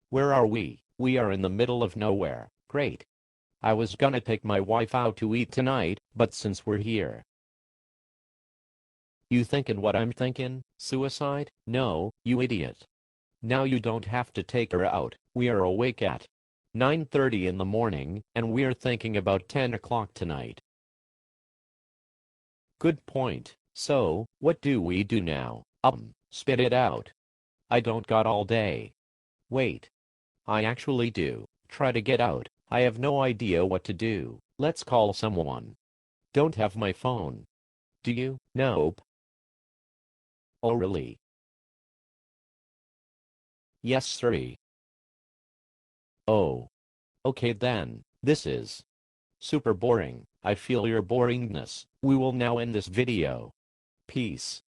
Where are we? We are in the middle of nowhere. Great. I was gonna take my wife out to eat tonight, but since we're here. You thinking what I'm thinking? Suicide? No, you idiot. Now you don't have to take her out. We are awake at 9:30 in the morning, and we're thinking about 10 o'clock tonight. Good point. So, what do we do now? Spit it out. I don't got all day. Wait. I actually do. Try to get out. I have no idea what to do. Let's call someone. Don't have my phone. Do you? Nope. Oh really? Yes sir. Oh. Okay then. This is super boring. I feel your boringness. We will now end this video. Peace.